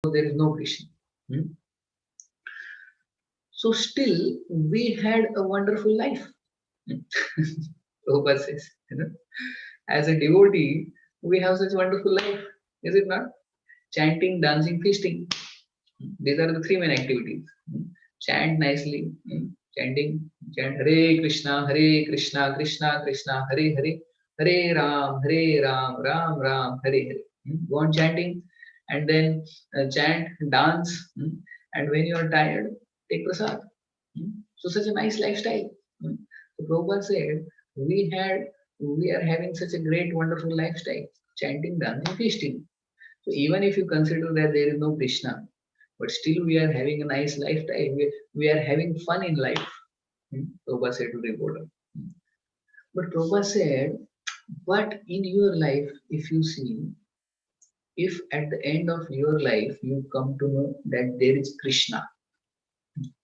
there is no Krishna. Hmm? So still we had a wonderful life. Prabhupada says, as a devotee, we have such wonderful life, is it not? Chanting, dancing, feasting. These are the three main activities. Chant nicely, chanting, chant Hare Krishna, Krishna Krishna, Hare Hare, Hare Ram, Ram Ram, Hare Hare. Go on chanting and then chant, dance, and when you are tired, take prasad. So such a nice lifestyle. So Prabhupada said, we are having such a great, wonderful lifestyle, chanting, dancing, feasting. So even if you consider that there is no Krishna, but still we are having a nice lifestyle. We are having fun in life. Prabhupada said to the reporter. But Prabhupada said, but in your life, if you see, if at the end of your life you come to know that there is Krishna,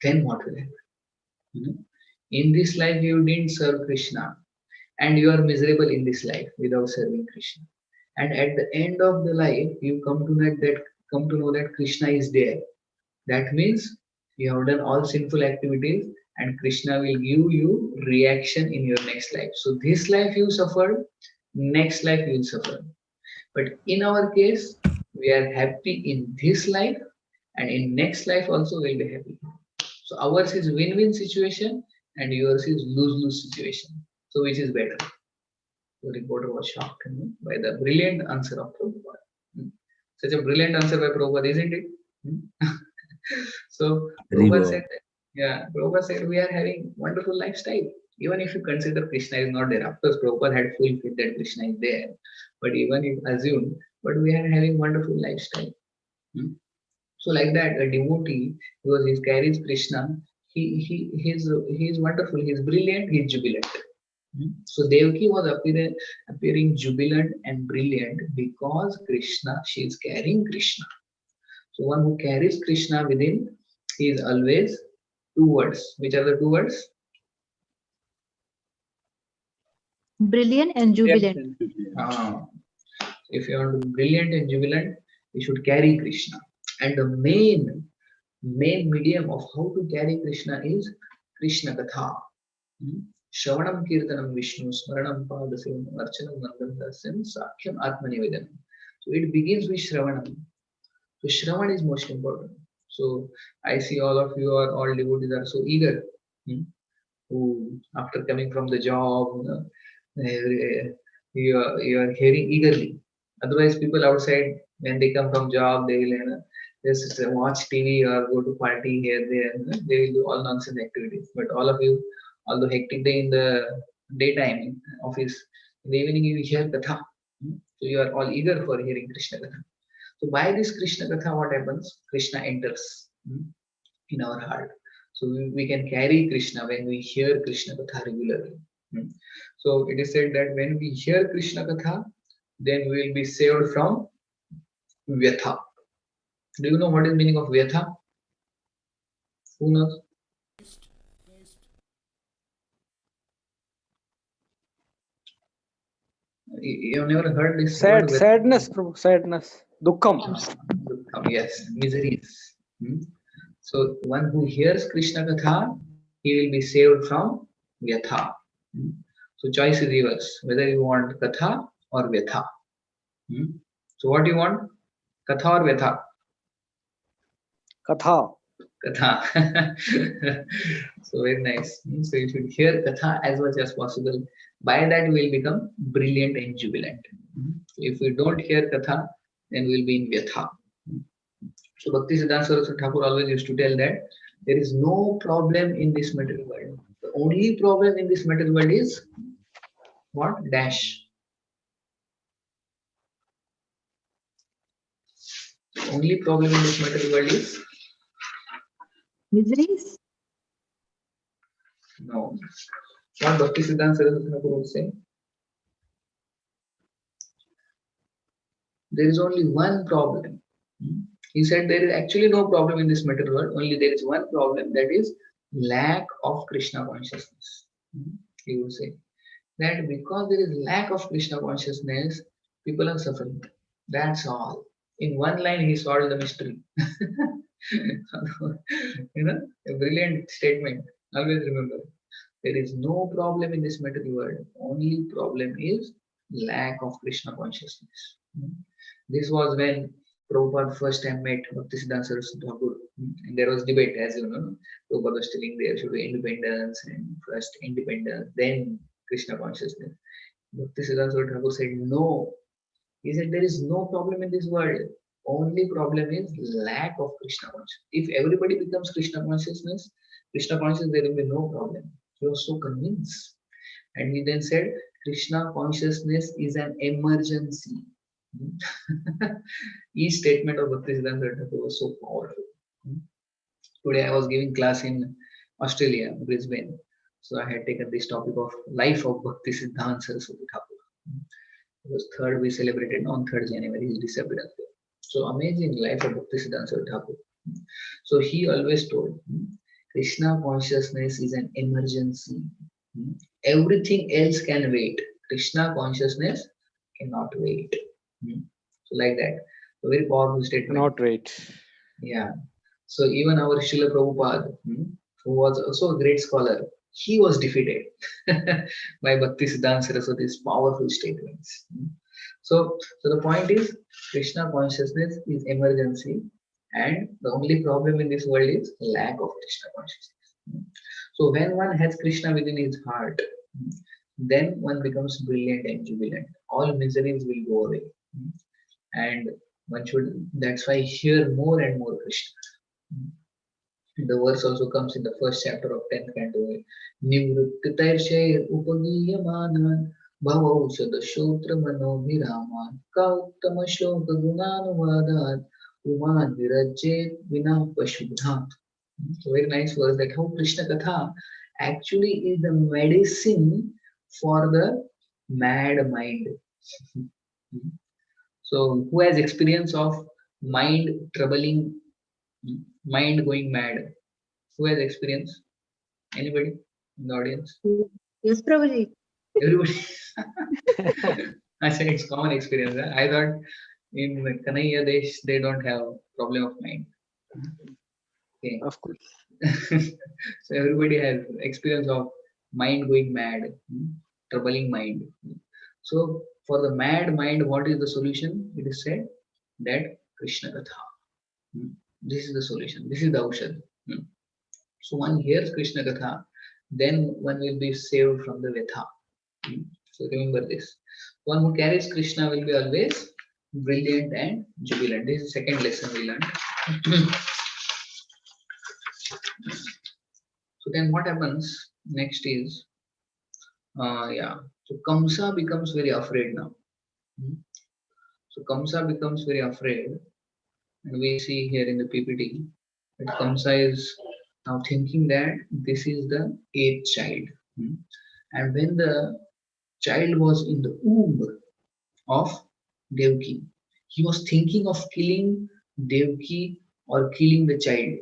then what will happen? In this life you didn't serve Krishna and you are miserable in this life without serving Krishna. And at the end of the life, you come to know that Krishna is there. That means you have done all sinful activities and Krishna will give you reaction in your next life. So this life you suffered, next life you will suffer. But in our case, we are happy in this life and in next life also we'll be happy. So ours is win-win situation and yours is lose-lose situation. So which is better? The reporter was shocked by the brilliant answer of Prabhupada. Such a brilliant answer by Prabhupada, isn't it? So Prabhupada said that, yeah, Prabhupada said we are having wonderful lifestyle. Even if you consider Krishna is not there, of course Prabhupada had full faith that Krishna is there. But even if assume, but we are having wonderful lifestyle. So like that, a devotee, because he carries Krishna, he's wonderful, he's brilliant, he's jubilant. So Devaki was appearing jubilant and brilliant because Krishna, she is carrying Krishna. So one who carries Krishna within, he is always two words. Which are the two words? Brilliant and jubilant. If you want to be brilliant and jubilant, you should carry Krishna. And the main medium of how to carry Krishna is Krishna Katha. Shravanam Kirtanam Vishnu Smaranam Padasevam Archanam Mandam Sakhyam Atmanivedanam. So it begins with Shravanam. So Shravan is most important. So I see all of you are all devotees are so eager. Who after coming from the job, you are hearing eagerly. Otherwise, people outside when they come from job, they will just watch TV or go to party here there. They will do all nonsense activities. But all of you, although hectic day in the daytime office, in the evening you hear katha. So you are all eager for hearing Krishna katha. So by this Krishna katha, what happens? Krishna enters in our heart. So we can carry Krishna when we hear Krishna katha regularly. So it is said that when we hear Krishna katha, then we will be saved from vyatha. Do you know what is meaning of vyatha? Who knows? You have never heard this word? Sadness, sadness. Dukkham. Dukkham, yes, miseries. So one who hears Krishna katha, he will be saved from vyatha. So choice is yours, whether you want katha or vyatha. So what do you want? Katha or vyatha? Katha. Katha. So very nice. So you should hear katha as much as possible. By that we will become brilliant and jubilant. If we don't hear katha, then we will be in vyatha. So Bhakti Siddhanta Saraswati Thakur always used to tell that there is no problem in this material world. The only problem in this material world is what? Dash. The only problem in this material world is Miseries? no. What Bhakti Siddhanta Saraswati Thakur would say? There is only one problem. He said there is actually no problem in this material world, only there is one problem, that is lack of Krishna consciousness. He would say that because there is lack of Krishna consciousness, people are suffering. That's all. In one line, he solved the mystery. A brilliant statement. Always remember, there is no problem in this material world. Only problem is lack of Krishna consciousness. This was when Prabhupada first time met Bhaktisiddhanta Saraswati Thakur. And there was debate, as you know. Prabhupada was telling there should be independence, and first independence, then Krishna consciousness. Bhaktisiddhanta Saraswati Thakur said no. He said there is no problem in this world. Only problem is lack of Krishna consciousness. If everybody becomes Krishna consciousness, there will be no problem. He was so convinced. And he then said, Krishna consciousness is an emergency. Each statement of Bhaktisiddhanta Thakur was so powerful. Today I was giving class in Australia, Brisbane. So I had taken this topic of life of Bhaktisiddhanta Saraswati Thakur. It was third we celebrated on 3rd January, his disappearance. So amazing life of Bhaktisiddhanta Saraswati Thakur. So he always told, Krishna consciousness is an emergency. Everything else can wait. Krishna consciousness cannot wait. So like that. A very powerful statement. Not wait. Yeah. So even our Srila Prabhupada, who was also a great scholar, he was defeated by Bhaktisiddhanta Saraswati's powerful statements. So the point is, Krishna consciousness is emergency, and the only problem in this world is lack of Krishna consciousness. So when one has Krishna within his heart, then one becomes brilliant and jubilant. All miseries will go away, and one should. That's why hear more and more Krishna. The verse also comes in the first chapter of 10th canto. Nivruttitarshay upagiyamanan bhavaushada shotra manobhiraman kauttama shloka gunanuvadat uman virajet vina pashubhat. So very nice verse that how Krishna Katha actually is the medicine for the mad mind. So who has experience of mind troubling, mind going mad? Who has experience? Anybody in the audience? Yes, Prabhuji. Everybody. I said it's common experience. Huh? I thought in Kanaya they don't have problem of mind. Okay. Of course. So everybody has experience of mind going mad, troubling mind. So for the mad mind, what is the solution? It is said that Krishna Katha. This is the solution. This is the Aushad. So one hears Krishna Katha, then one will be saved from the Vetha. So remember this. One who carries Krishna will be always brilliant and jubilant. This is the second lesson we learned. So then what happens next is, so Kamsa becomes very afraid now. So Kamsa becomes very afraid, and we see here in the PPT that Kamsa is now thinking that this is the 8th child. And when the child was in the womb of Devki, he was thinking of killing Devki or killing the child.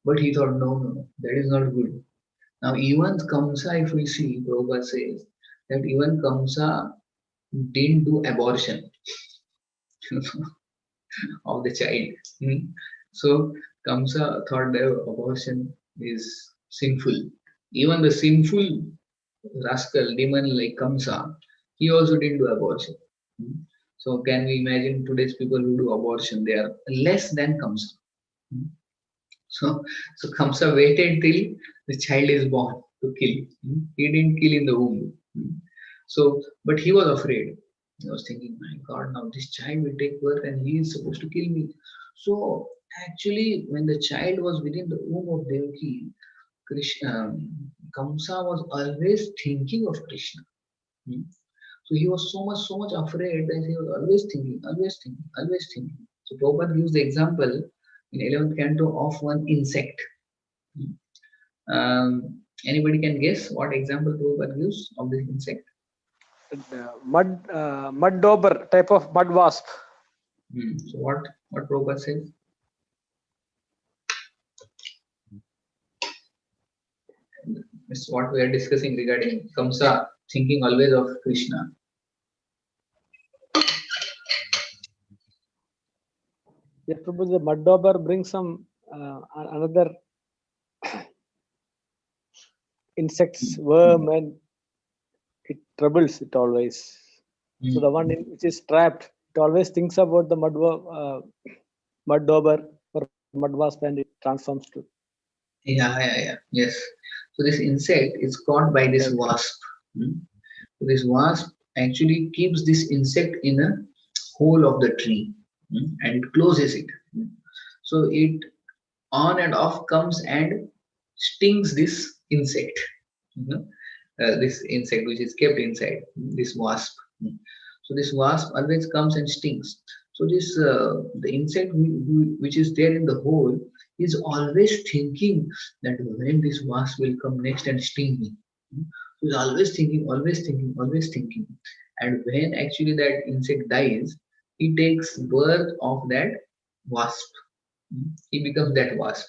But he thought, no, that is not good. Now, even Kamsa, if we see, Prabhupada says that even Kamsa didn't do abortion of the child. So, Kamsa thought that abortion is sinful. Even the sinful rascal, demon like Kamsa, he also didn't do abortion. So, can we imagine today's people who do abortion? They are less than Kamsa. So Kamsa waited till the child is born to kill. He didn't kill in the womb. So, but he was afraid. He was thinking, my God, now this child will take birth and he is supposed to kill me. So, actually, when the child was within the womb of Devaki, Kamsa was always thinking of Krishna. So he was so much afraid that he was always thinking. So Prabhupada gives the example in 11th canto of one insect. Anybody can guess what example Prabhupada gives of this insect? Mud dauber type of mud wasp. So what Prabhupada says? It's what we are discussing regarding Kamsa thinking always of Krishna. Yes, Prabhu, the mud dauber brings some another insects, worm, and it troubles it always. So the one which is trapped, it always thinks about the mud dauber or mud wasp, and it transforms to. Yeah. Yes. So this insect is caught by this Right. wasp. Hmm. So this wasp actually keeps this insect in a hole of the tree, and it closes it. So it on and off comes and stings this insect. You know, this insect which is kept inside this wasp. So this wasp always comes and stings. So this the insect which is there in the hole is always thinking that when this wasp will come next and sting me. So he's always thinking, always thinking, always thinking. And when actually that insect dies, he takes birth of that wasp. He becomes that wasp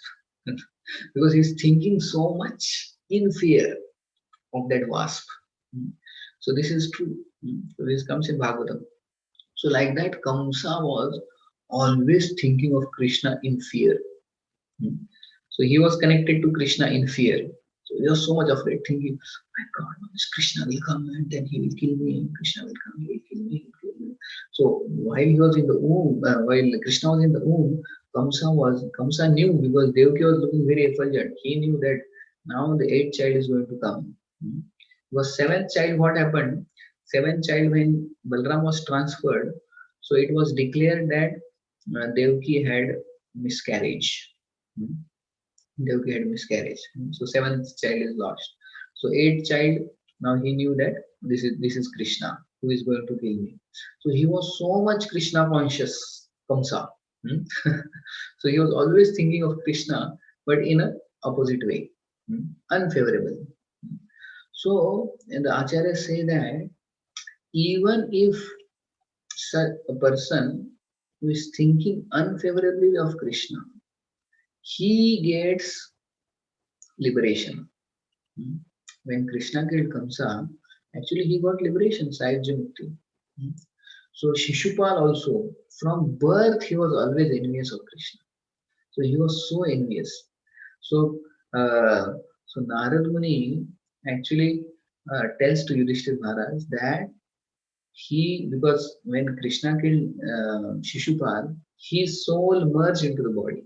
because he's thinking so much in fear of that wasp. Mm. So this is true. So this comes in Bhagavatam. So like that, Kamsa was always thinking of Krishna in fear. Mm. So he was connected to Krishna in fear. So he was so much afraid, thinking, my God, this Krishna will come and then he will kill me. Krishna will come, he will kill me, he will kill me. So while he was in the womb, while Krishna was in the womb, Kamsa knew because Devaki was looking very effulgent. He knew that now the eighth child is going to come. Because seventh child, what happened? Seventh child, when Balram was transferred, so it was declared that Devaki had miscarriage. Hmm. Devaki had miscarriage. So seventh child is lost. So eighth child, now he knew that this is Krishna who is going to kill me. So he was so much Krishna conscious, Kamsa. Hmm? So he was always thinking of Krishna, but in a opposite way, unfavorable. So and the Acharyas say that even if such a person who is thinking unfavorably of Krishna, he gets liberation. Hmm. When Krishna killed Kamsa, actually he got liberation, Sahibji Mukti. Hmm. So Shishupal also, from birth he was always envious of Krishna. So he was so envious. So uh, so Narad Muni actually tells to Yudhishthir Maharaj that he, because when Krishna killed Shishupal, his soul merged into the body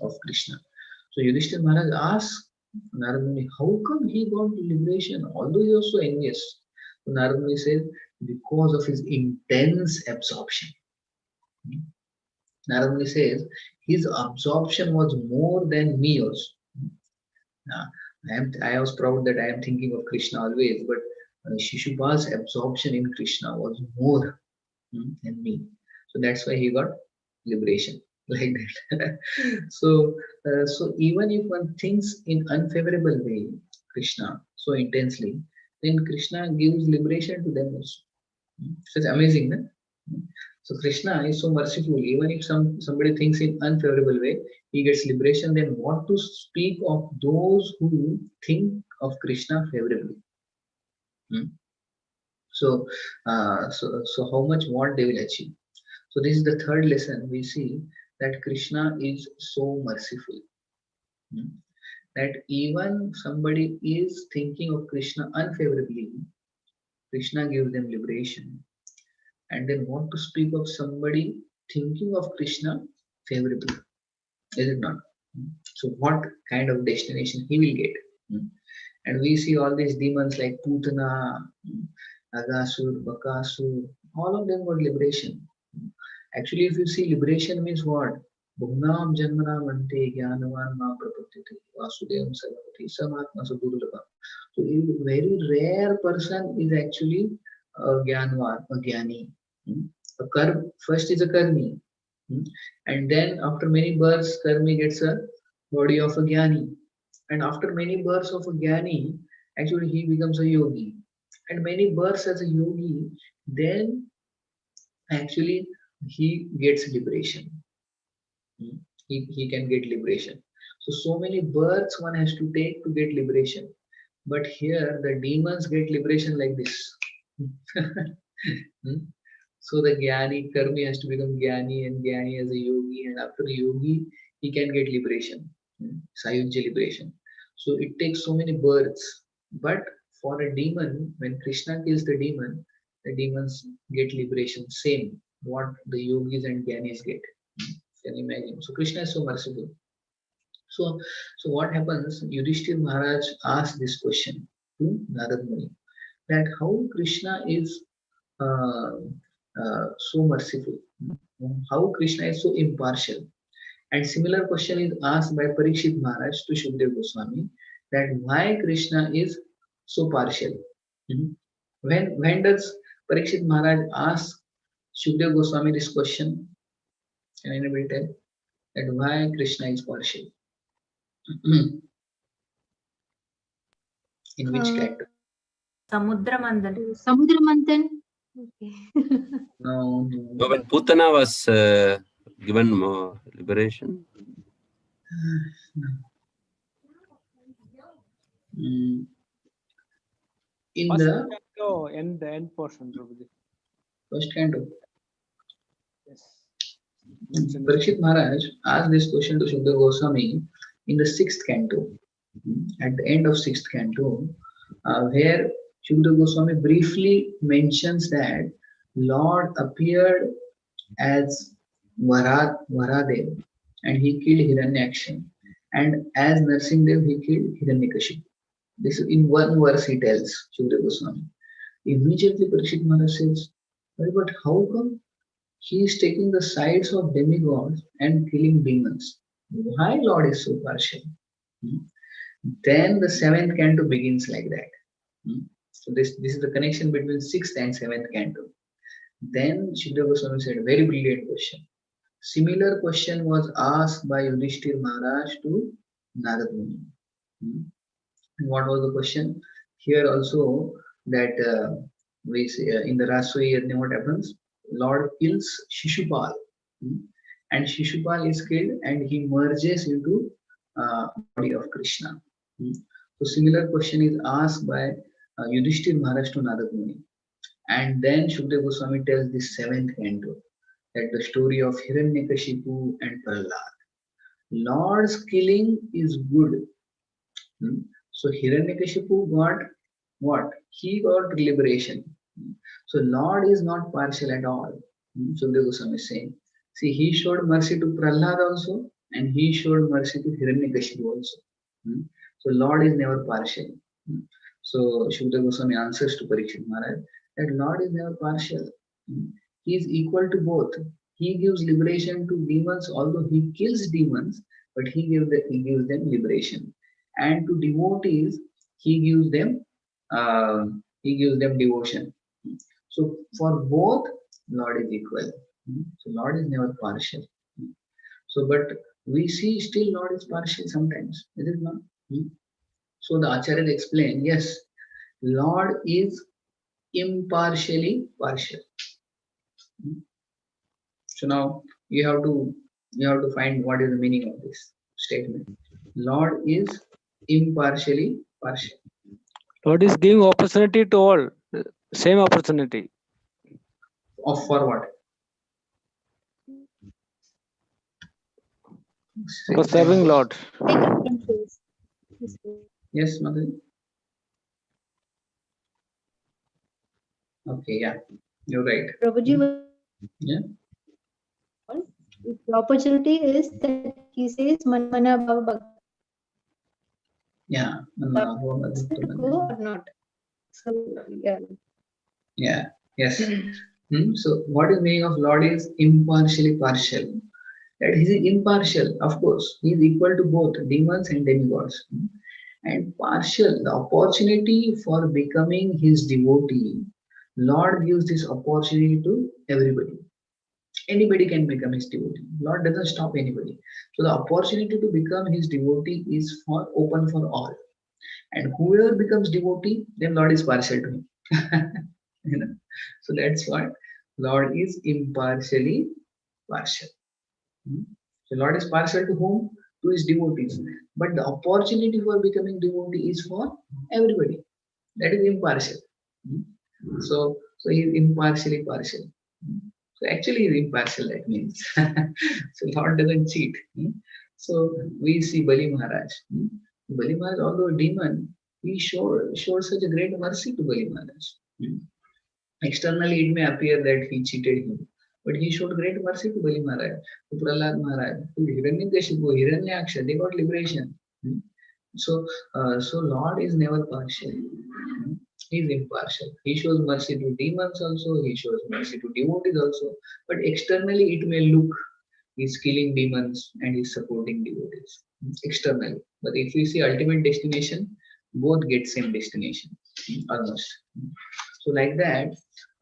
of Krishna. So Yudhishthir Maharaj asked Narad Muni, how come he got liberation although he was so envious? So Narad Muni says, because of his intense absorption. Narad Muni says, his absorption was more than me also. Uh, I was proud that I am thinking of Krishna always, but Shishupal's absorption in Krishna was more than me. So that's why he got liberation like that. So even if one thinks in unfavorable way Krishna so intensely, then Krishna gives liberation to them also. So it's amazing, no? So Krishna is so merciful. Even if somebody thinks in unfavorable way, he gets liberation. Then what to speak of those who think of Krishna favorably? Hmm? So how much what they will achieve? So this is the third lesson we see that Krishna is so merciful. Hmm? That even somebody is thinking of Krishna unfavorably, Krishna gives them liberation. And then what to speak of somebody thinking of Krishna favorably, is it not? So what kind of destination he will get? And we see all these demons like Putana, Agasur, Bakasur, all of them got liberation. Actually, if you see liberation means what? Bhugnam Janmana Mante Gyanavan Ma Prapatiti Vasudevam Sarvati Samatma Sadurlabha. So a very rare person is actually a Gyanvan, a Gyani. A first is a Karmi. And then after many births, Karmi gets a body of a Gyani. And after many births of a Gyani, actually he becomes a yogi. And many births as a yogi, then actually he gets liberation. He can get liberation. So many births one has to take to get liberation. But here the demons get liberation like this. Hmm? So the Jnani, Karmi has to become Jnani, and Jnani as a yogi, and after yogi, he can get liberation, Sayujya liberation. So it takes so many births. But for a demon, when Krishna kills the demons get liberation, same what the yogis and Jnanis get. Can you imagine? So Krishna is so merciful. So what happens? Yudhishthir Maharaj asked this question to Narad Muni, that how Krishna is uh, so merciful, how Krishna is so impartial. And similar question is asked by Parikshit Maharaj to Shukdev Goswami, that why Krishna is so partial. Mhm. When does Parikshit Maharaj ask Shukdev Goswami this question? Can anybody tell that why Krishna is partial? In which canto? Samudramandan. Samudramantan. Okay. No, So when Putana was given liberation, Mm. In First the canto, end portion, Prabhuji. first canto, Yes. Mentioned. Parikshit Maharaj asked this question to Shukdev Goswami in the sixth canto. At the end of sixth canto, where Shukdev Goswami briefly mentions that Lord appeared as Varadev, and he killed Hiranyaksha, and as Narsimdev he killed Hiranyakashipu. This is in one verse he tells Shukdev Goswami. Immediately Parikshit Maharaj says, but how come he is taking the sides of demigods and killing demons? Why Lord is so partial? Hmm. Then the seventh canto begins like that. So this is the connection between sixth and seventh canto. Then Shukdev Goswami said, very brilliant question. Similar question was asked by Yudhishthir Maharaj to Narad Muni. And what was the question? Here also that we see, in the Rasoi Yajna what happens? Lord kills Shishupal, and Shishupal is killed and he merges into body of Krishna. So similar question is asked by Yudhishthir Maharaj to Narad Muni. And then Shukdev Goswami tells this seventh canto, that the story of Hiranyakashipu and Prahlad. Lord's killing is good. So Hiranyakashipu got what? He got liberation. So Lord is not partial at all. Shukdev Goswami is saying. See, he showed mercy to Prahlad also, and he showed mercy to Hiranyakashipu also. So Lord is never partial. So Shukdev Goswami answers to Parikshit Maharaj that Lord is never partial. He is equal to both. He gives liberation to demons, although he kills demons, but he gives them liberation. And to devotees, he gives them devotion. So for both, Lord is equal. So Lord is never partial. So, but we see still Lord is partial sometimes. Is it not? So the Acharya explained, yes, Lord is impartially partial. So now you have to find what is the meaning of this statement. Lord is impartially partial. Lord is giving opportunity to all, same opportunity. Of for what? For serving Lord. Take a different place. Yes, Madhuri. Okay, yeah, you're right. Prabhuji, Yeah. the opportunity is that he says Mana Bhava Bhakti. Yeah. To go or not. So yeah. Yeah. Yes. So what is meaning of Lord is impartially partial. That he is impartial, of course. He is equal to both demons and demigods. And partial, the opportunity for becoming his devotee, Lord gives this opportunity to everybody. Anybody can become his devotee. Lord doesn't stop anybody. So the opportunity to become his devotee is open for all. And whoever becomes devotee, then Lord is partial to him. You know? So that's what Lord is impartially partial. So Lord is partial to whom? To his devotees. But the opportunity for becoming devotee is for everybody. That is impartial. So he is impartially partial. So actually he's impartial, that means. So Lord doesn't cheat. So we see Bali Maharaj. Bali Maharaj, although a demon, he showed such a great mercy to Bali Maharaj. Externally, it may appear that he cheated him, but he showed great mercy to Bali Maharaj, to Prahlad Maharaj, to Hiranyakashipu, Hiranyaksha. They got liberation. So Lord is never partial. He is impartial. He shows mercy to demons also. He shows mercy to devotees also. But externally, it may look he's killing demons and he's supporting devotees externally. But if we see ultimate destination, both get same destination almost. So like that,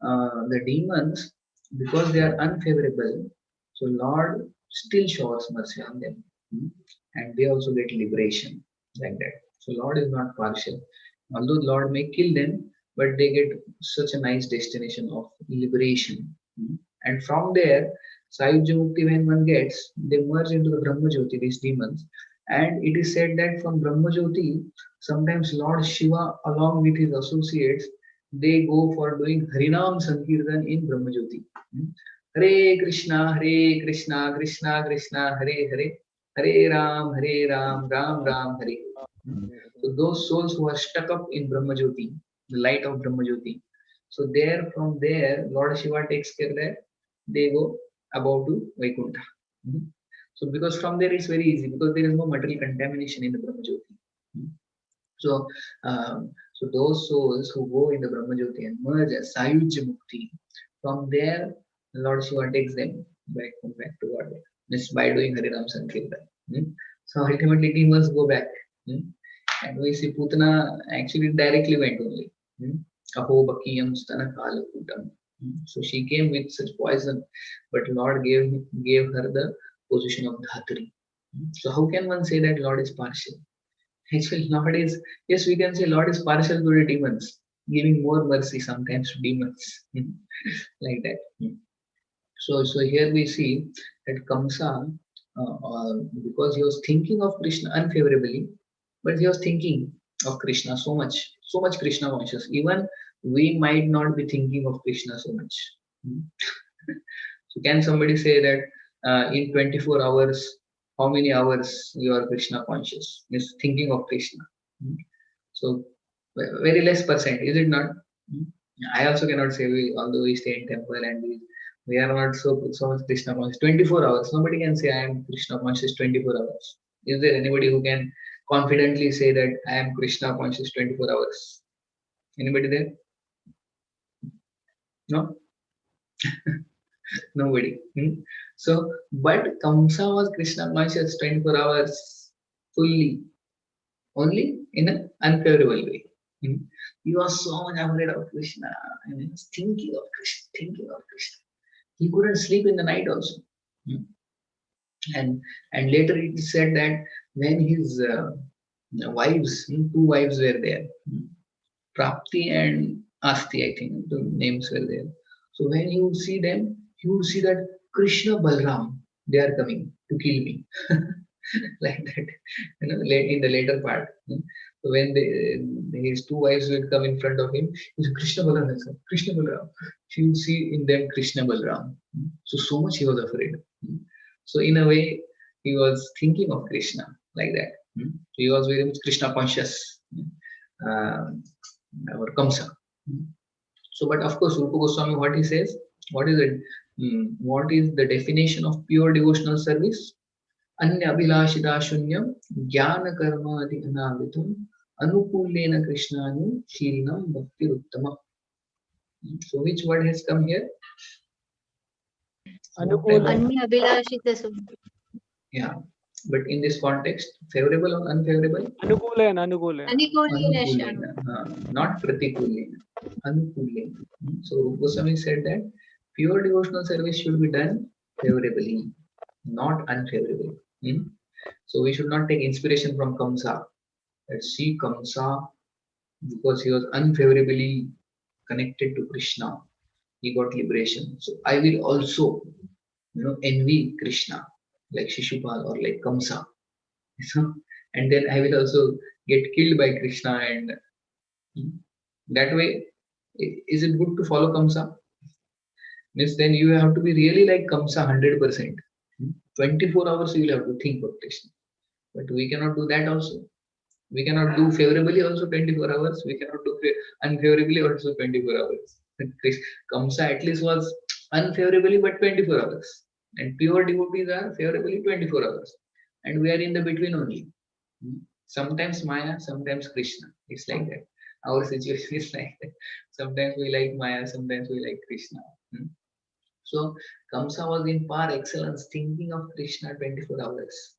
the demons, because they are unfavorable, so Lord still shows mercy on them, and they also get liberation like that. So Lord is not partial. Although Lord may kill them, but they get such a nice destination of liberation. And from there, Sayujya Mukti, when one gets, they merge into the Brahma Jyoti, these demons. And it is said that from Brahma Jyoti, sometimes Lord Shiva, along with his associates, they go for doing Harinam Sankirtan in Brahma Jyoti. Hare Krishna, Krishna Krishna, Hare Hare, Hare Ram, Ram Ram, Hare. So those souls who are stuck up in Brahma Jyoti, the light of Brahma Jyoti. So there, from there, Lord Shiva takes care that they go above to Vaikuntha. So because from there it's very easy, because there is no material contamination in the Brahma Jyoti. So, so those souls who go in the Brahma Jyoti and merge as Sayujya Mukti, from there Lord Shiva takes them back to God, just by doing Harinam Sankirtan. So ultimately demons go back. And we see Putana actually directly went only. Aho Bakiyam Stana Kalakutam. So she came with such poison, but Lord gave her the position of Dhatri. So how can one say that Lord is partial? Actually, Lord is, yes, we can say Lord is partial to the demons, giving more mercy sometimes to demons. Like that. So here we see that Kamsa, because he was thinking of Krishna unfavorably, but he was thinking of Krishna so much Krishna conscious. Even we might not be thinking of Krishna so much. So can somebody say that in 24 hours, how many hours you are Krishna conscious? Is thinking of Krishna. So very less percent, is it not? I also cannot say, although we stay in temple and we are not so much Krishna conscious. 24 hours. Nobody can say I am Krishna conscious 24 hours. Is there anybody who can confidently say that I am Krishna conscious 24 hours? Anybody there? No? Nobody. So, but Kamsa was Krishna conscious 24 hours fully, only in an unfavorable way. He was so much afraid of Krishna and he was thinking of Krishna. He couldn't sleep in the night also. And later it is said that when his wives, two wives were there, Prapti and Asti, I think the names were there. So when you would see them, you would see that Krishna Balram, they are coming to kill me. Like that, in the later part. So when his two wives will come in front of him, he said, Krishna Balram, Krishna Balram. He would see in them Krishna Balram. So much he was afraid. So in a way, he was thinking of Krishna like that. He was very much Krishna conscious. Or Kamsa. So, but of course, Rupa Goswami, what he says, what is it? What is the definition of pure devotional service? Anya abhilashita shunyam jnana karma adi anavritam anukulena krishnanu shilinam bhakti uttama. So, which word has come here? Anukula. Anya Abhilashita Sukha. Yeah, but in this context, favorable or unfavorable? Anukulena. Anukulena, not pratikulena. Anukulena. So Goswami said that pure devotional service should be done favorably, not unfavorably. So we should not take inspiration from Kamsa. Let's see Kamsa, because he was unfavorably connected to Krishna, he got liberation. So I will also, envy Krishna, like Shishupal or like Kamsa. And then I will also get killed by Krishna, and that way, is it good to follow Kamsa? Means then you have to be really like Kamsa 100%. 24 hours you will have to think of Krishna. But we cannot do that also. We cannot do favorably also 24 hours. We cannot do unfavorably also 24 hours. Kamsa at least was unfavorably but 24 hours. And pure devotees are favorably 24 hours. And we are in the between only. Sometimes Maya, sometimes Krishna. It's like that. Our situation is like that. Sometimes we like Maya, sometimes we like Krishna. So Kamsa was in par excellence thinking of Krishna 24 hours.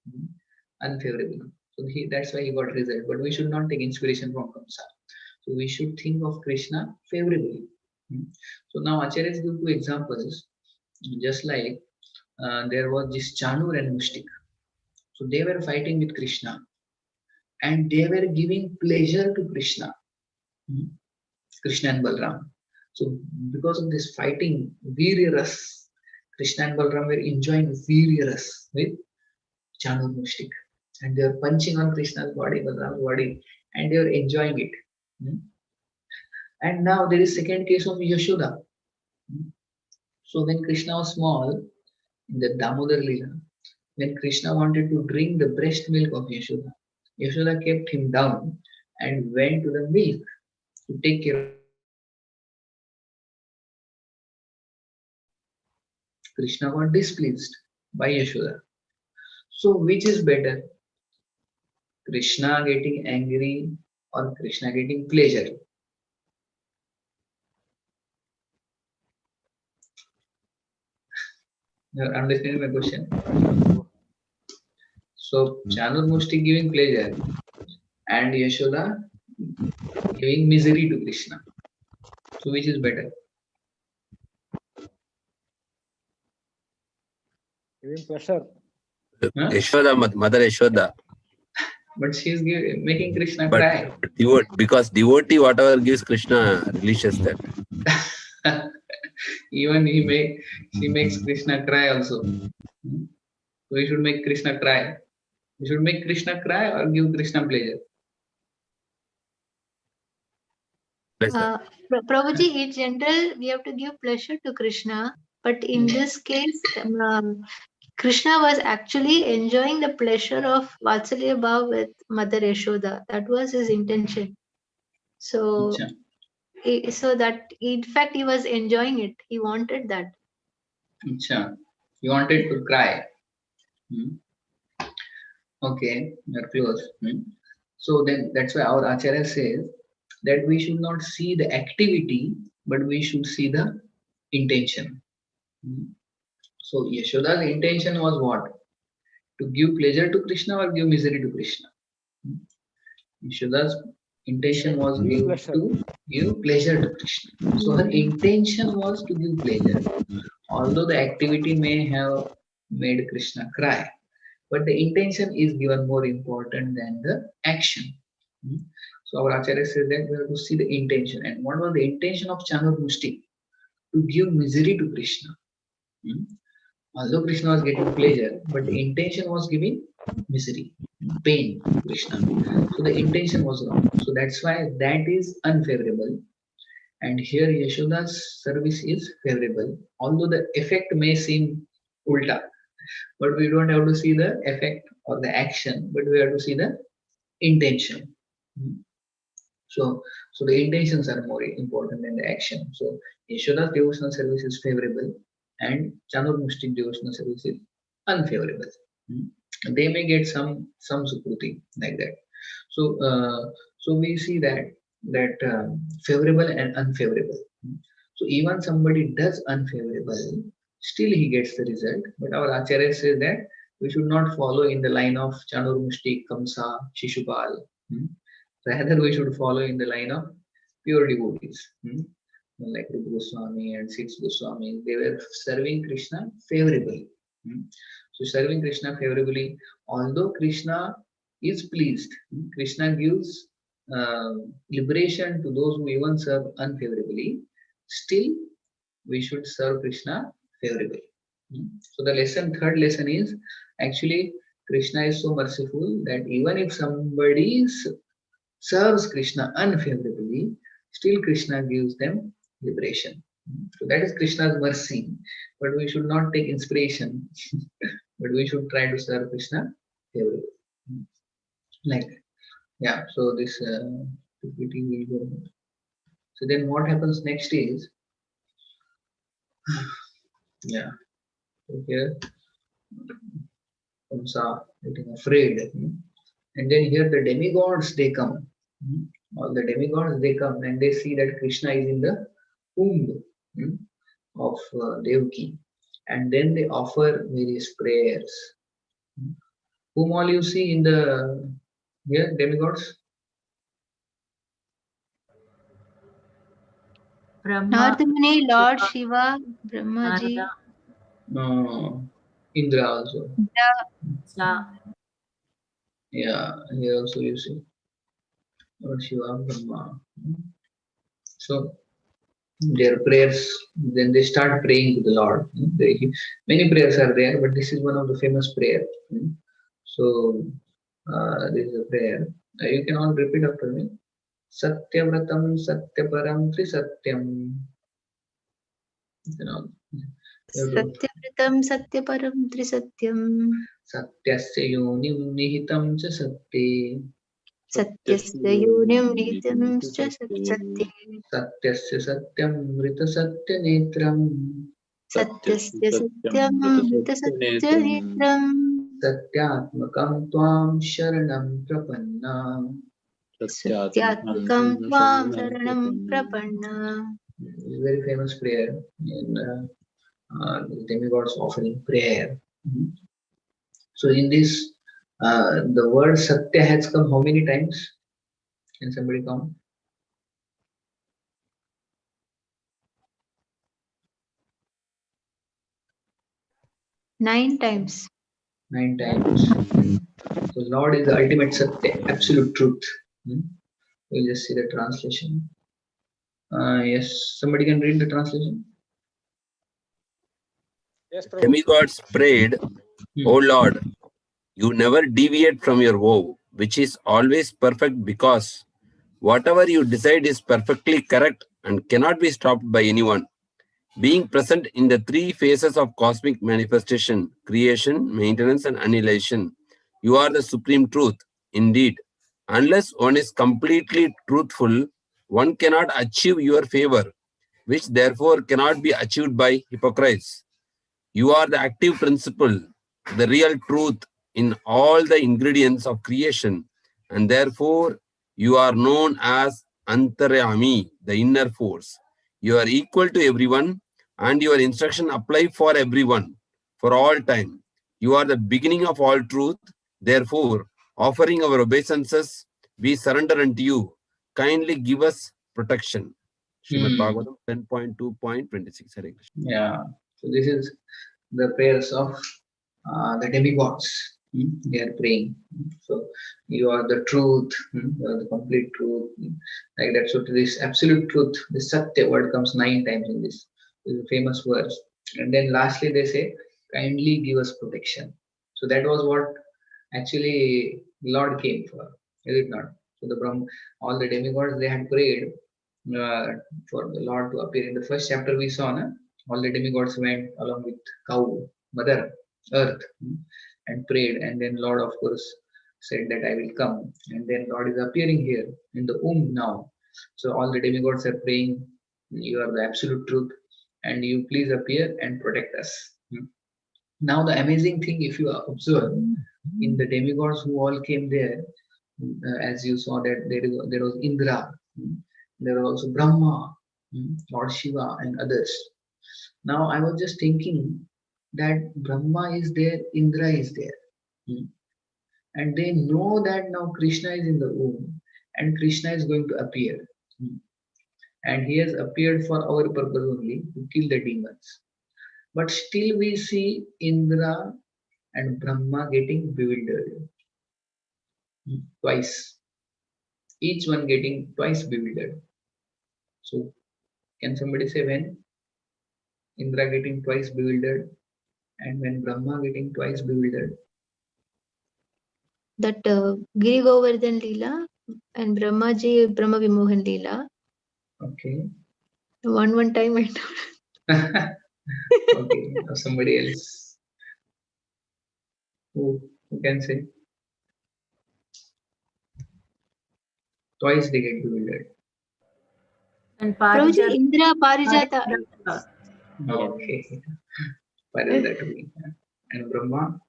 Unfavorable. So that's why he got result. But we should not take inspiration from Kamsa. So we should think of Krishna favorably. So now Acharyas give two examples. Just like there was this Chanur and Mushtik. So they were fighting with Krishna. And they were giving pleasure to Krishna. Krishna and Balram. So because of this fighting, Virya Ras, Krishna and Balram were enjoying Virya Ras with Chanur Mushtik. And they were punching on Krishna's body, Balram's body, and they were enjoying it. And now there is second case of Yashoda. So when Krishna was small, in the Damodar Leela, when Krishna wanted to drink the breast milk of Yashoda, Yashoda kept him down and went to the milk to take care of Krishna got displeased by Yashoda. So which is better? Krishna getting angry or Krishna getting pleasure? You are understanding my question? So Chanur Mushti giving pleasure and Yashoda giving misery to Krishna. So which is better? Giving pleasure. Yashoda, Mother Yashoda. But she is making Krishna cry. Because devotee, whatever gives Krishna, relishes that. Even she makes Krishna cry also. So we should make Krishna cry. We should make Krishna cry or give Krishna pleasure. Prabhuji, in general, we have to give pleasure to Krishna. But in this case, Krishna was actually enjoying the pleasure of Vatsalya Bhav with Mother Yashoda. That was his intention. So, so that in fact he was enjoying it. He wanted that. He wanted to cry. Okay, you're close. So then that's why our Acharya says that we should not see the activity, but we should see the intention. So Yashoda's intention was what? To give pleasure to Krishna or give misery to Krishna? Yashoda's intention was to give pleasure to Krishna. So her intention was to give pleasure. Although the activity may have made Krishna cry, but the intention is given more important than the action. So our Acharya says that we have to see the intention. And what was the intention of Chanur Mushti? To give misery to Krishna. Although Krishna was getting pleasure, but the intention was giving misery, pain to Krishna. So the intention was wrong. So that's why that is unfavorable. And here Yashoda's service is favorable. Although the effect may seem ulta, but we don't have to see the effect or the action, but we have to see the intention. So the intentions are more important than the action. So Yashoda's devotional service is favorable and Chanur Mushtik devotional service is unfavorable. They may get some sukruti like that. So we see that favorable and unfavorable. So even somebody does unfavorable, still he gets the result. But our Acharya says that we should not follow in the line of Chanur Mushtik, Kamsa, Shishupal. Rather, we should follow in the line of pure devotees. Like Rupa Goswami and Six Goswami, they were serving Krishna favorably. So serving Krishna favorably, although Krishna is pleased, Krishna gives liberation to those who even serve unfavorably, still we should serve Krishna favorably. So the third lesson is actually Krishna is so merciful that even if somebody serves Krishna unfavorably, still Krishna gives them liberation. So that is Krishna's mercy. But we should not take inspiration, but we should try to serve Krishna everywhere. Like that. Yeah, so this PPT will go. So then what happens next is, yeah, so here Kamsa getting afraid. And then here the demigods they come. All the demigods they come and they see that Krishna is in the womb of Devaki. And then they offer various prayers. Whom all you see in the here demigods? Brahma, Narada Muni, Lord Shiva, Brahmaji, No, Indra also. Sa, Yeah, here also you see Lord Shiva, Brahma. So their prayers, then they start praying to the Lord. Many prayers are there, but this is one of the famous prayer. So this is a prayer. You can all repeat after me. Satyavratam Satyaparam Trisatyam. You can all. Satyavratam Satyaparam Trisatyam, Satyasya yonim nihitam cha satye. Satyasya Yonim Nihitam Cha Satye, Satyasya satyam rita satya netram. Satyasya Satyam Rita Satya Netram, Satyatmakam tvam sharanam prapanna. Satyatmakam Tvam Saranam Prapanna. Very famous prayer in the demigods offering prayer. So in this, the word Satya has come how many times? Can somebody count? Nine times. 9 times. So Lord is the ultimate Satya, absolute truth. We'll just see the translation. Yes, somebody can read the translation. Yes, Prabhu. Demigods prayed, O Lord, you never deviate from your vow, which is always perfect because whatever you decide is perfectly correct and cannot be stopped by anyone. Being present in the three phases of cosmic manifestation, creation, maintenance, and annihilation, you are the supreme truth. Indeed, unless one is completely truthful, one cannot achieve your favor, which therefore cannot be achieved by hypocrites. You are the active principle, the real truth in all the ingredients of creation, and therefore you are known as Antaryami, the inner force. You are equal to everyone, and your instruction apply for everyone, for all time. You are the beginning of all truth. Therefore, offering our obeisances, we surrender unto you. Kindly give us protection. Srimad Bhagavatam 10.2.26. Hare Krishna. Yeah. So this is the prayers of the demigods. They are praying. So you are the truth. You are the complete truth. Like that. So to this absolute truth, the Satya word comes 9 times in this. This is a famous verse. And then lastly they say, kindly give us protection. So that was what actually Lord came for. Is it not? So the Brahma, all the demigods they had prayed for the Lord to appear. In the first chapter we saw, all the demigods went along with cow, mother, earth, and prayed. And then Lord, of course, said that I will come. And then Lord is appearing here in the womb now. So all the demigods are praying, you are the absolute truth, and you please appear and protect us. Now the amazing thing, if you observe, in the demigods who all came there, as you saw that there was Indra, there was also Brahma, Lord Shiva, and others. Now I was just thinking that Brahma is there, Indra is there, and they know that now Krishna is in the womb, and Krishna is going to appear, and he has appeared for our purpose only to kill the demons. But still we see Indra and Brahma getting bewildered twice, each one getting twice bewildered. So can somebody say when? Indra getting twice bewildered and when Brahma getting twice bewildered? That Giri Govardhan Leela and Brahmaji Brahma Vimohan Leela. Okay. One time I told. Okay, now somebody else. Who can say? Twice they get bewildered. And Prabhuji, Parijata. Indra Parijata. Okay. Parijata. And Brahma?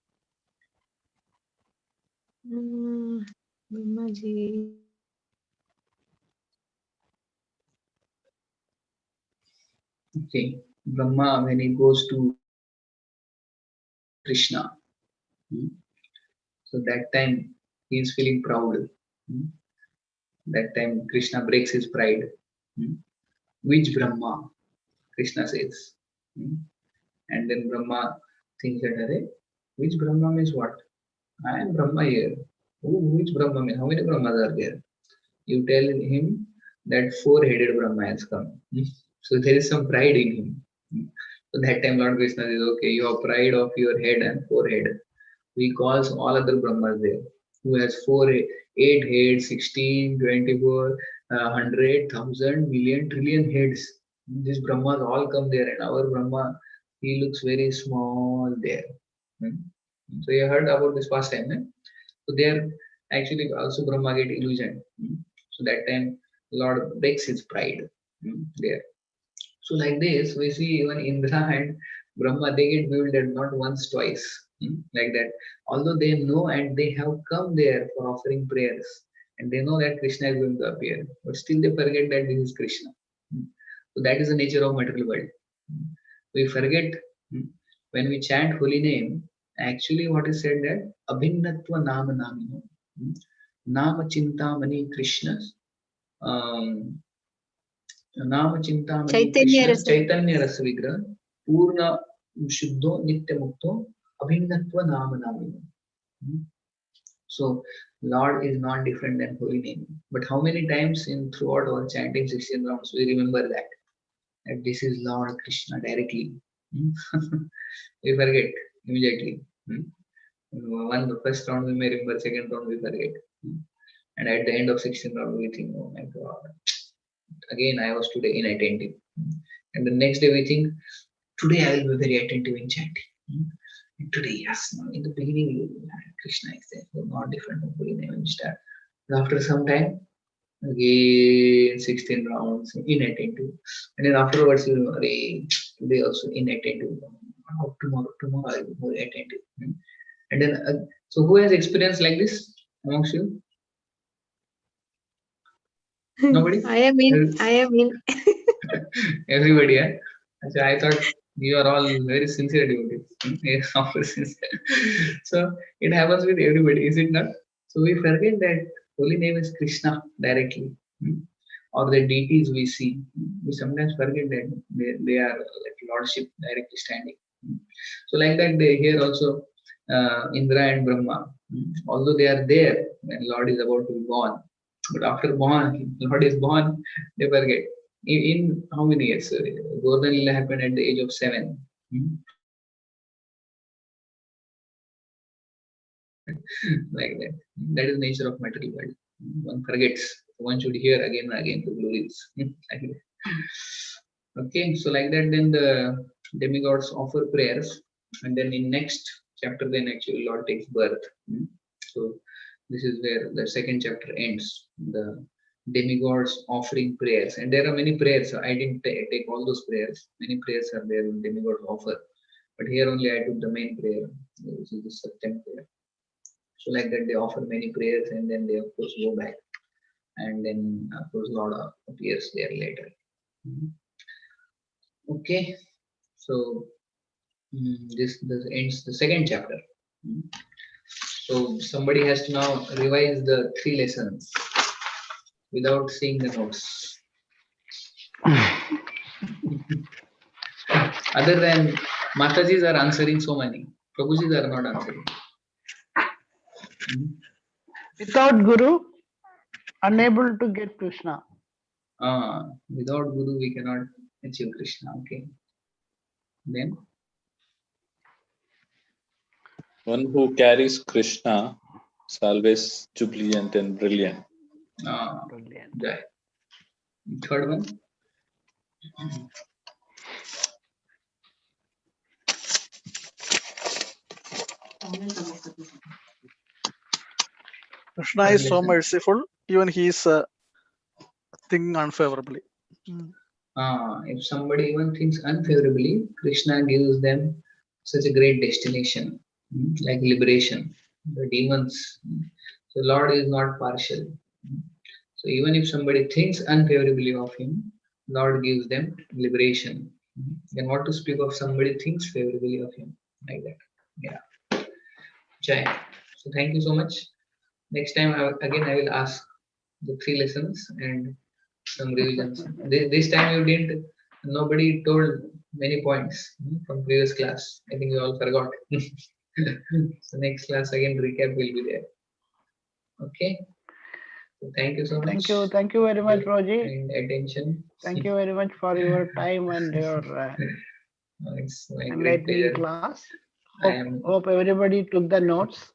Brahmaji. Okay. Brahma, when he goes to Krishna, so that time he is feeling proud. That time Krishna breaks his pride. Which Brahma? Krishna says. And then Brahma thinks that, Arey, which Brahma means what? I am Brahma here. Which Brahma means? How many Brahmas are there? You tell him that four-headed Brahma has come. So there is some pride in him. So that time Lord Krishna says, okay, you have pride of your head and forehead. He calls all other Brahmas there, who has 8 heads, 16, 24, 100, 1,000, million, trillion heads. These Brahmas all come there, and our Brahma, he looks very small there. So you heard about this past time, eh? So there actually also Brahma get illusion. So that time Lord breaks his pride there. So like this, we see even Indra and Brahma, they get bewildered not once, twice, like that. Although they know and they have come there for offering prayers, and they know that Krishna is going to appear, but still they forget that this is Krishna. So that is the nature of material world. We forget when we chant holy name. Actually, what is said that Abhinnatva Nama Namino, Nama Chintamani Krishna. नाम Chintamani Chaitanya Krishna Rasa. चैतन्य रस विग्रह पूर्ण शुद्धो नित्य मुक्तो अभिन्नत्व नाम नामिनो. So Lord is not different than holy name. But how many times in throughout our chanting 16 rounds we remember that this is Lord Krishna directly. We forget immediately. One the first round we may remember, second round we forget, and at the end of 16 round we think, oh my God, again I was today inattentive. And the next day we think, today I will be very attentive in chanting. And today, yes, in the beginning, Krishna is there, so not different from holy name and start. But after some time, again 16 rounds, inattentive. And then afterwards, you know, today also inattentive. Oh, tomorrow I will be more attentive. And then, so who has experience like this amongst you? Nobody? I am in. Everybody, yeah? So I thought you are all very sincere devotees. Yes, of course, sincere. So it happens with everybody, is it not? So we forget that holy name is Krishna directly, or the deities we see. We sometimes forget that they are like lordship directly standing. So like that, they here also Indra and Brahma, although they are there when Lord is about to be born, but after born, Lord is born, they forget. In how many years? Govardhan Lila happened at the age of 7. Like that. That is the nature of material world. One forgets. One should hear again and again the glories. Like that. Okay, so like that, then the demigods offer prayers, and then in next chapter, then actually Lord takes birth. So this is where the second chapter ends. The demigods offering prayers, and there are many prayers. I didn't take all those prayers. Many prayers are there in demigods offer, but here only I took the main prayer, which is the Satyam prayer. So like that, they offer many prayers, and then they of course go back, and then of course Lord appears there later. Okay, so this ends the second chapter. So somebody has to now revise the 3 lessons without seeing the notes. Other than Matajis are answering so many, Prabhujis are not answering. Without Guru, unable to get Krishna. Without Guru, we cannot achieve Krishna. Okay. Then? One who carries Krishna is always jubilant and brilliant. Brilliant. Jai. Third one? Krishna is so merciful, even he is thinking unfavorably. If somebody even thinks unfavorably, Krishna gives them such a great destination, like liberation, the demons. So Lord is not partial. So even if somebody thinks unfavorably of him, Lord gives them liberation. And what to speak of somebody thinks favorably of him, like that. Yeah. Jai. So thank you so much. Next time, again, I will ask the 3 lessons and some revisions. This time you didn't, nobody told many points from previous class. I think you all forgot. So next class again recap will be there. Okay. So thank you so much. Thank you very much, Roji. And attention. Thank you very much for your time and your It's my great enlightening pleasure. class. I am. Hope everybody took the notes.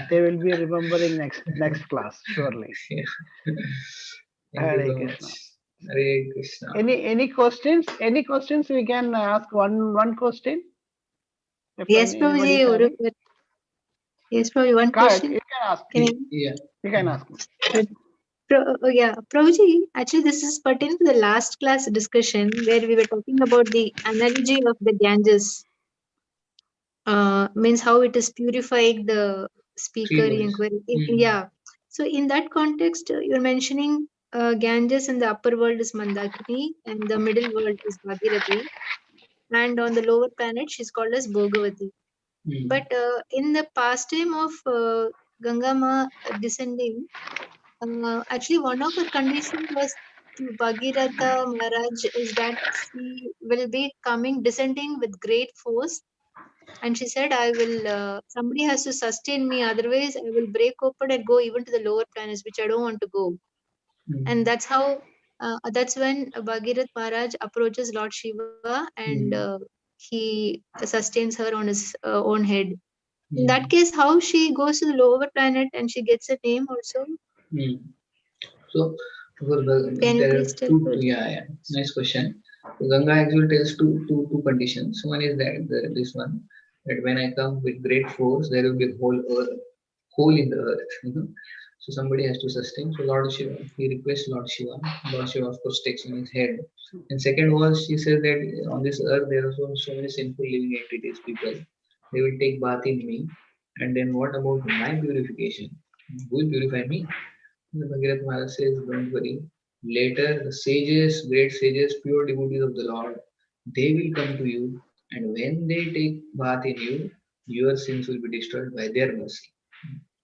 They will be remembering next class surely. Yeah. Thank Hare you so Krishna. much. Hare Krishna. Any questions? Any questions? We can ask one question. If Yes, anybody is Prabhuji. having. Yes, Prabhuji. One Correct. question. You can ask. Yeah. You can ask. Yeah, Prabhuji, actually this is pertaining to the last class discussion where we were talking about the analogy of the Ganges. Means how it is purifying the speaker Three words. inquiry. Yeah. So in that context, you're mentioning Ganges in the upper world is Mandakini and the middle world is Bhagirathi. And on the lower planet, she's called as Bhogavati. But in the pastime of Ganga Ma descending, actually, one of her conditions was to Bhagirath Maharaj is that she will be coming, descending with great force. And she said, I will, somebody has to sustain me, otherwise, I will break open and go even to the lower planets, which I don't want to go. And that's how, that's when Bhagirath Maharaj approaches Lord Shiva and he sustains her on his own head. In that case, how she goes to the lower planet and she gets a name also? So, for Can you there are please tell two, Prabhuji? yeah, nice question. So Ganga actually tells two conditions. One is that this one, that when I come with great force, there will be a hole in the earth. So somebody has to sustain. So Lord Shiva, he requests Lord Shiva. Lord Shiva, of course, takes on his head. And second was, she says that on this earth there are so many sinful living entities, people. They will take bath in me. And then what about my purification? Who will purify me? The Bhagirath Maharaj says, don't worry. Later, the sages, great sages, pure devotees of the Lord, they will come to you, and when they take bath in you, your sins will be destroyed by their mercy.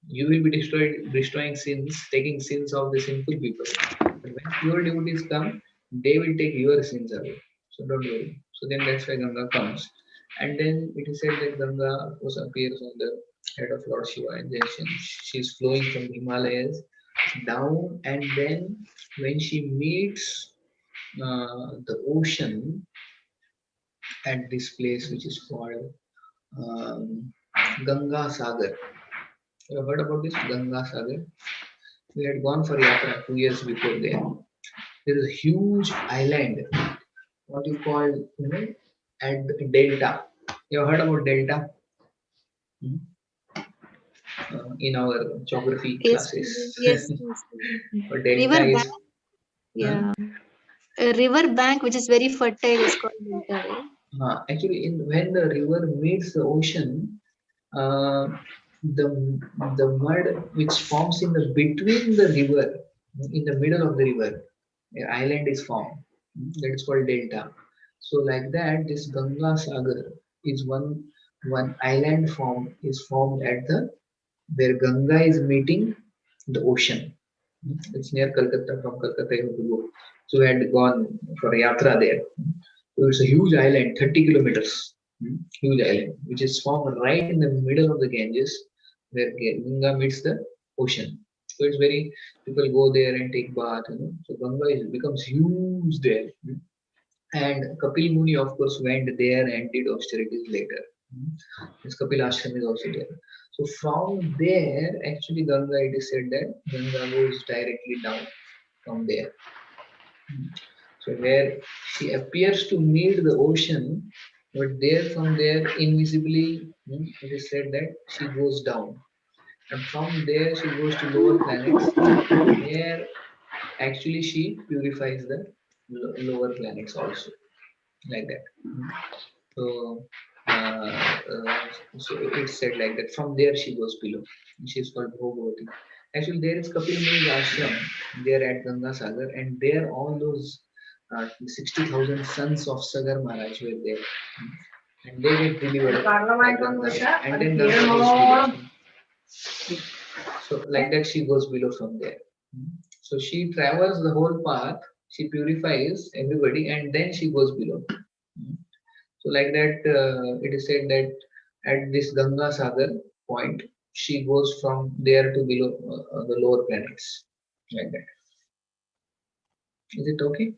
You will be destroying sins, taking sins of the sinful people. But when pure devotees come, they will take your sins away. So don't worry. So then that's why Ganga comes. And then it is said that Ganga, of course, appears on the head of Lord Shiva, and then she's flowing from the Himalayas down, and then when she meets the ocean at this place which is called Ganga Sagar. You have heard about this Ganga Sagar? We had gone for Yatra 2 years before there. There is a huge island, what you call, at the delta. You have heard about delta? In our geography classes. Yes. Or delta River is. bank. Yeah. A river bank which is very fertile is called delta, right? Actually, when the river meets the ocean, uh, the the mud which forms in the between the river, in the middle of the river, an island is formed. That is called delta. So like that, this Ganga Sagar is one island is formed at the where Ganga is meeting the ocean. It's near Calcutta. From Calcutta, you have to go. So we had gone for a yatra there. So it's a huge island, 30 kilometers. Huge island, which is formed right in the middle of the Ganges, where Ganga meets the ocean. So it's very, people go there and take bath. So Ganga becomes huge there. And Kapil Muni, of course, went there and did austerities later. This Kapil Ashram is also there. So from there, actually, Ganga, it is said that Ganga goes directly down from there. So where she appears to meet the ocean, but there from there invisibly, it is said that she goes down, and from there she goes to lower planets, where actually she purifies the lower planets also, like that. So, so it's said like that. From there she goes below. She's called Bhagavati. Actually, there is Kapil Muni's ashram there at Ganga Sagar, and there all those 60,000 sons of Sagar Maharaj were there, and they get delivered at Ganga, and then Ganga goes below. So like that, she goes below from there. So she travels the whole path. She purifies everybody, and then she goes below. So like that, it is said that at this Ganga Sagar point, she goes from there to below the lower planets, like that. Is it okay?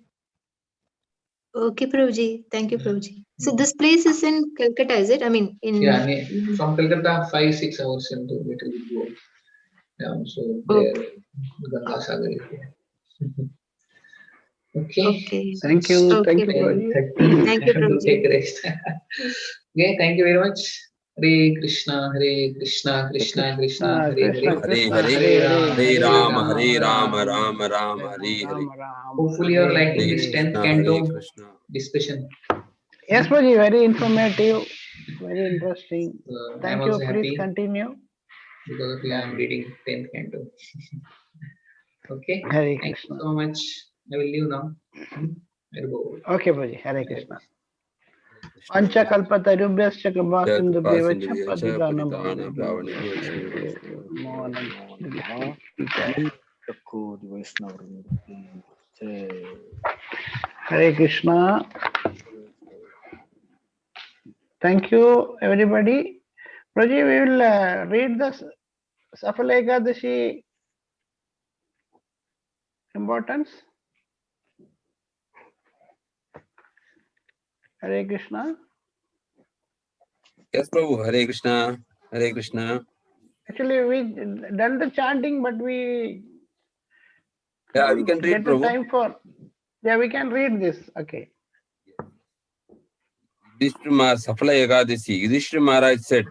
Okay, Prabhuji. Thank you, Prabhuji. So this place is in Calcutta, is it? I mean, in Yeah, from Calcutta, 5-6 hours into it will go down. So there, Ganga Sagar is there. Okay. Okay. Thank you. Okay, Thank you, Prabhuji. Prabhuji. Thank you, To Prabhuji. take rest. Okay, thank you very much. Hare Krishna, Krishna Krishna, Hare Krishna, Hare, Krishna, Hare Hare Hare Hare, Hare Rama, Hare Hare Rama, Rama, Rama Hare Hare. Hopefully you are Hare liking Hare this Hare. 10th Krishna, Hare canto Krishna. discussion. Yes, Prabhuji, very informative, very interesting. I'm Thank you. also Please happy continue. because of you I am reading 10th canto. Okay, Hare thank Krishna. you so much. I will leave now. Hare Bol. Okay, Prabhuji. Hare Krishna. Krishna. Panchakalpatarubhyascha kripasindhubhyeva cha Sindhya patitanam Paritana pavanebhyo mohanam Kodi Vaishnavavrinda. Hare Krishna. Thank you, everybody. Prabhuji, we will read the Safala Ekadashi importance. Hare Krishna. Yes, Prabhu. Hare Krishna. Hare Krishna. Actually, we done the chanting, but we Yeah, we can don't read, get the Prabhu. time for. Yeah, we can read this. Okay. Safala Ekadasi. Yudhishthira Maharaj said,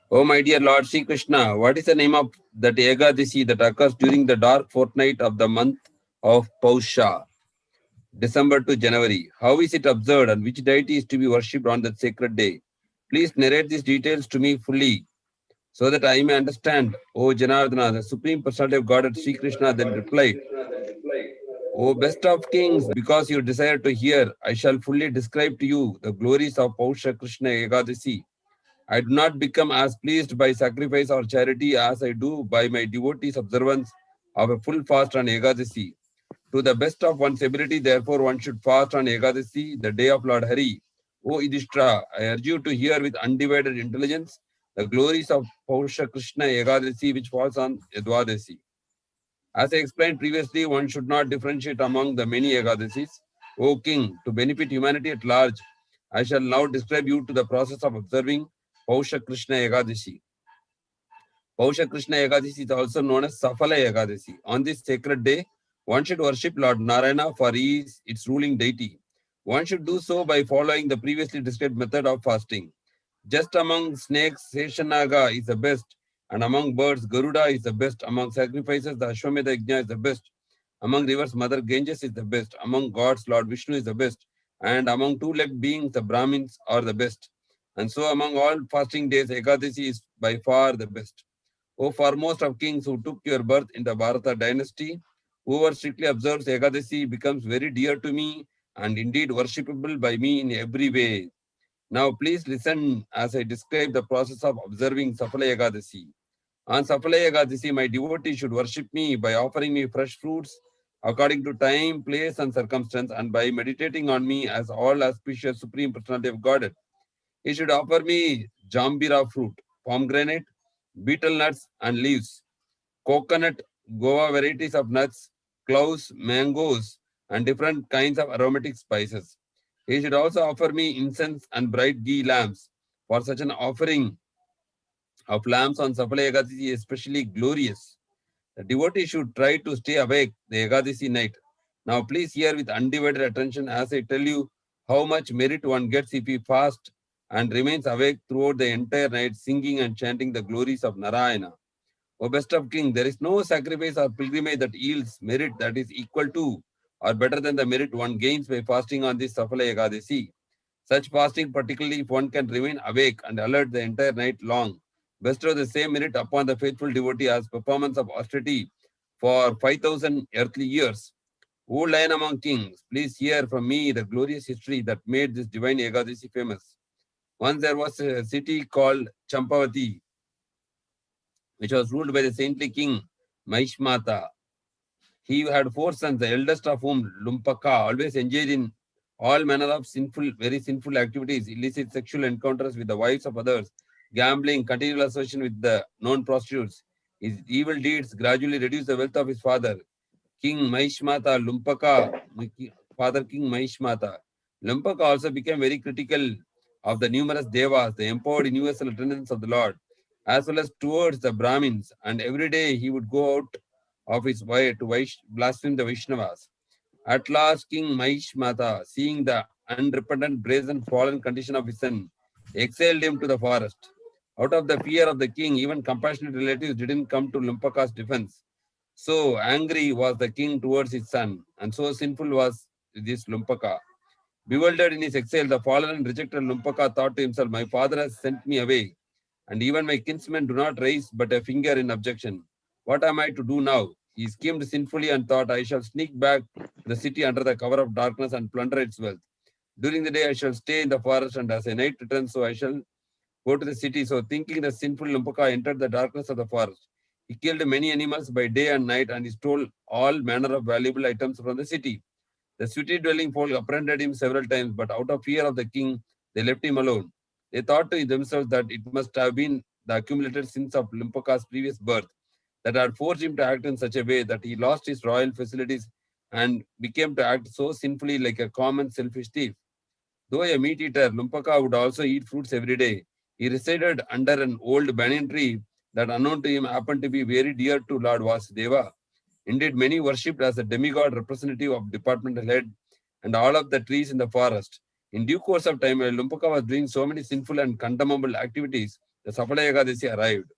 "Oh, my dear Lord Sri Krishna, what is the name of that Ekadasi that occurs during the dark fortnight of the month of Pausha, December to January? How is it observed and which deity is to be worshipped on that sacred day? Please narrate these details to me fully so that I may understand." O Janardana, the Supreme Personality of Godhead Sri Krishna then replied, "O best of kings, because you desire to hear, I shall fully describe to you the glories of Pausha Krishna Ekadasi. I do not become as pleased by sacrifice or charity as I do by my devotees' observance of a full fast on Ekadasi. To the best of one's ability, therefore, one should fast on Ekadasi, the day of Lord Hari. O Yudhishthira, I urge you to hear with undivided intelligence the glories of Pausha Krishna Ekadasi, which falls on Dwadasi. As I explained previously, one should not differentiate among the many Ekadasis. O king, to benefit humanity at large, I shall now describe you to the process of observing Pausha Krishna Ekadasi. Pausha Krishna Ekadasi is also known as Safala Ekadasi. On this sacred day, one should worship Lord Narayana for he is its ruling deity. One should do so by following the previously described method of fasting. Just among snakes, Seshanaga is the best, and among birds, Garuda is the best. Among sacrifices, the Ashwamedha Yajna is the best. Among rivers, Mother Ganges is the best. Among gods, Lord Vishnu is the best. And among two-legged beings, the Brahmins are the best. And so among all fasting days, Ekadasi is by far the best. O foremost of kings who took your birth in the Bharata dynasty, whoever strictly observes Ekadasi becomes very dear to me and indeed worshipable by me in every way. Now please listen as I describe the process of observing Safala Ekadasi. On Safala Ekadasi, my devotee should worship me by offering me fresh fruits according to time, place, and circumstance, and by meditating on me as all auspicious Supreme Personality of Godhead. He should offer me jambira fruit, pomegranate, betel nuts, and leaves, coconut, guava varieties of nuts, cloves, mangoes, and different kinds of aromatic spices. He should also offer me incense and bright ghee lamps. For such an offering of lamps on Safala Ekadasi is especially glorious. The devotee should try to stay awake the Ekadasi night. Now please hear with undivided attention as I tell you how much merit one gets if he fasts and remains awake throughout the entire night singing and chanting the glories of Narayana. O best of king, there is no sacrifice or pilgrimage that yields merit that is equal to or better than the merit one gains by fasting on this Safala Ekadasi. Such fasting, particularly if one can remain awake and alert the entire night long, bestows the same merit upon the faithful devotee as performance of austerity for 5,000 earthly years. O Lion among kings, please hear from me the glorious history that made this divine Ekadasi famous. Once there was a city called Champavati, which was ruled by the saintly king Mahishmata. He had 4 sons, the eldest of whom, Lumpaka, always engaged in all manner of sinful, very sinful activities, illicit sexual encounters with the wives of others, gambling, continual association with the known prostitutes. His evil deeds gradually reduced the wealth of his father, King Mahishmata, Lumpaka, Father King Mahishmata. Lumpaka also became very critical of the numerous devas, the empowered universal attendants of the Lord, as well as towards the Brahmins, and every day he would go out of his way to blaspheme the Vaishnavas. At last, King Mahishmata, seeing the unrepentant, brazen, fallen condition of his son, exiled him to the forest. Out of the fear of the king, even compassionate relatives didn't come to Lumpaka's defense. So angry was the king towards his son, and so sinful was this Lumpaka. Bewildered in his exile, the fallen and rejected Lumpaka thought to himself, my father has sent me away, and even my kinsmen do not raise but a finger in objection. What am I to do now? He schemed sinfully and thought, I shall sneak back to the city under the cover of darkness and plunder its wealth. During the day I shall stay in the forest, and as a night returns, so I shall go to the city. So thinking the sinful Lumpaka entered the darkness of the forest. He killed many animals by day and night, and he stole all manner of valuable items from the city. The city-dwelling folk apprehended him several times, but out of fear of the king, they left him alone. They thought to themselves that it must have been the accumulated sins of Lumpaka's previous birth that had forced him to act in such a way that he lost his royal facilities and became to act so sinfully like a common selfish thief. Though a meat eater, Lumpaka would also eat fruits every day. He resided under an old banyan tree that unknown to him happened to be very dear to Lord Vasudeva. Indeed, many worshipped as a demigod representative of departmental head and all of the trees in the forest. In due course of time, while Lumpaka was doing so many sinful and condemnable activities, the Safala Ekadasi arrived.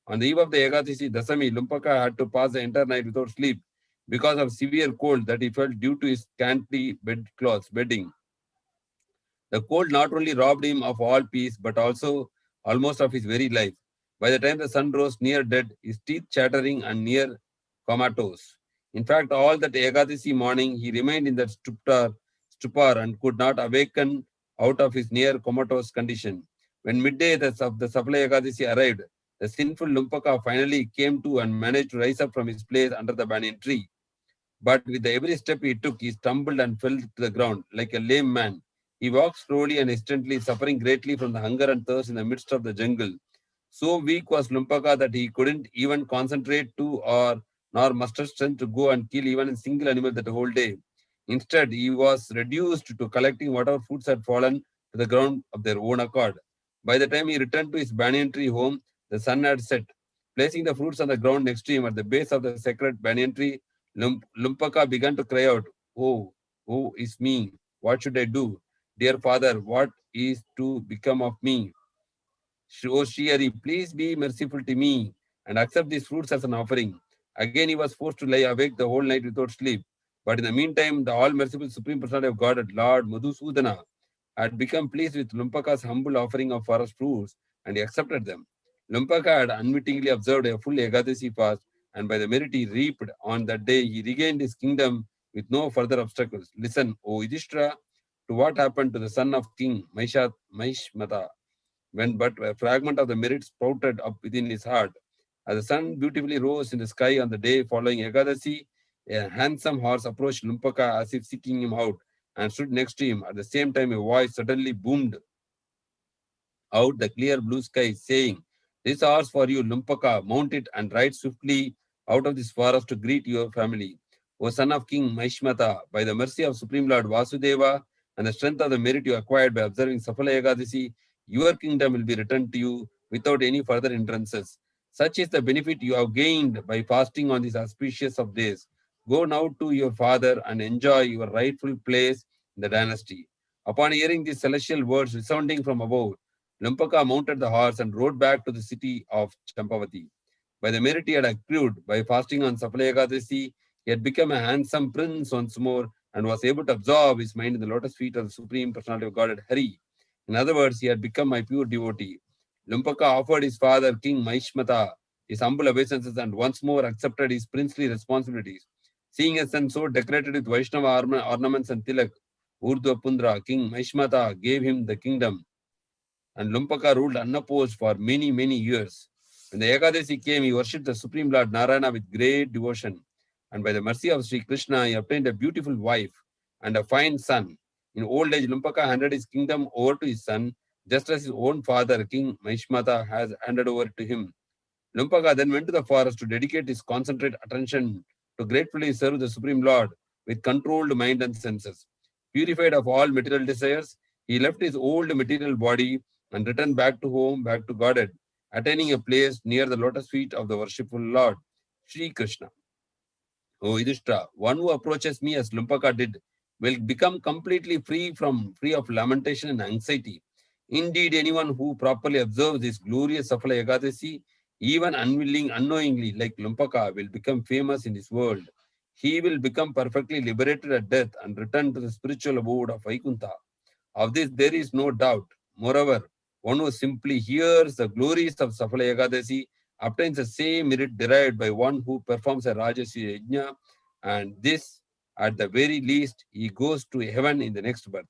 On the eve of the Ekadasi Dasami, Lumpaka had to pass the entire night without sleep because of severe cold that he felt due to his scanty bedding. The cold not only robbed him of all peace, but also almost of his very life. By the time the sun rose near dead, his teeth chattering and near comatose. In fact, all that Ekadasi morning, he remained in that stupor and could not awaken out of his near comatose condition. When midday of the Safala Ekadasi arrived, the sinful Lumpaka finally came to and managed to rise up from his place under the banyan tree. But with every step he took, he stumbled and fell to the ground like a lame man. He walked slowly and instantly, suffering greatly from the hunger and thirst in the midst of the jungle. So weak was Lumpaka that he couldn't even concentrate nor muster strength to go and kill even a single animal that whole day. Instead, he was reduced to collecting whatever foods had fallen to the ground of their own accord. By the time he returned to his banyan tree home, the sun had set. Placing the fruits on the ground next to him at the base of the sacred banyan tree, Lumpaka began to cry out, oh, who is me? What should I do? Dear father, what is to become of me? O Sri, please be merciful to me and accept these fruits as an offering. Again, he was forced to lie awake the whole night without sleep. But in the meantime, the all-merciful Supreme Personality of God, Lord Madhusudana, had become pleased with Lumpaka's humble offering of forest fruits, and he accepted them. Lumpaka had unwittingly observed a full Ekadasi fast, and by the merit he reaped on that day, he regained his kingdom with no further obstacles. Listen, O Yudhishthira, to what happened to the son of King Mahishmata, when but a fragment of the merit sprouted up within his heart. As the sun beautifully rose in the sky on the day following Ekadasi, a handsome horse approached Lumpaka as if seeking him out and stood next to him. At the same time, a voice suddenly boomed out the clear blue sky, saying, this horse for you, Lumpaka, mount it and ride swiftly out of this forest to greet your family. O son of King Mahishmata, by the mercy of Supreme Lord Vasudeva and the strength of the merit you acquired by observing Safala Ekadasi, your kingdom will be returned to you without any further hindrances. Such is the benefit you have gained by fasting on these auspicious of days. Go now to your father and enjoy your rightful place in the dynasty. Upon hearing these celestial words resounding from above, Lumpaka mounted the horse and rode back to the city of Champavati. By the merit he had accrued by fasting on Safala Ekadasi, he had become a handsome prince once more and was able to absorb his mind in the lotus feet of the Supreme Personality of Godhead Hari. In other words, he had become my pure devotee. Lumpaka offered his father, King Mahishmata, his humble obeisances and once more accepted his princely responsibilities. Seeing his son so decorated with Vaishnava ornaments and tilak, Urdhva Pundra, King Mahishmata gave him the kingdom, and Lumpaka ruled unopposed for many, many years. When the Ekadasi came, he worshipped the Supreme Lord Narayana with great devotion. And by the mercy of Sri Krishna, he obtained a beautiful wife and a fine son. In old age, Lumpaka handed his kingdom over to his son, just as his own father, King Mahishmata, has handed over to him. Lumpaka then went to the forest to dedicate his concentrated attention to gratefully serve the Supreme Lord with controlled mind and senses. Purified of all material desires, he left his old material body and returned back to home, back to Godhead, attaining a place near the lotus feet of the worshipful Lord, Sri Krishna. O Yudhishthira, one who approaches me as Lumpaka did will become completely free of lamentation and anxiety. Indeed, anyone who properly observes this glorious Safala Ekadasi, even unknowingly, like Lumpaka, will become famous in this world. He will become perfectly liberated at death and return to the spiritual abode of Vaikuntha. Of this, there is no doubt. Moreover, one who simply hears the glories of Safala Ekadasi obtains the same merit derived by one who performs a Rajasi Yajna, and this, at the very least, he goes to heaven in the next birth.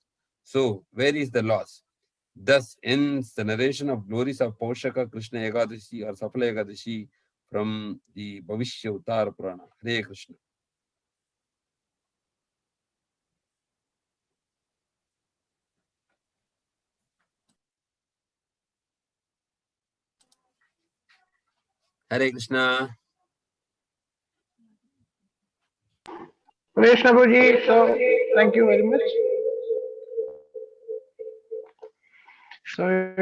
So, where is the loss? Thus ends the narration of glories of Paushaka Krishna Ekadashi or Safala Ekadashi from the Bhavishya Uttara Purana. Hare Krishna. Hare Krishna. Krishna Guruji, so thank you very much. So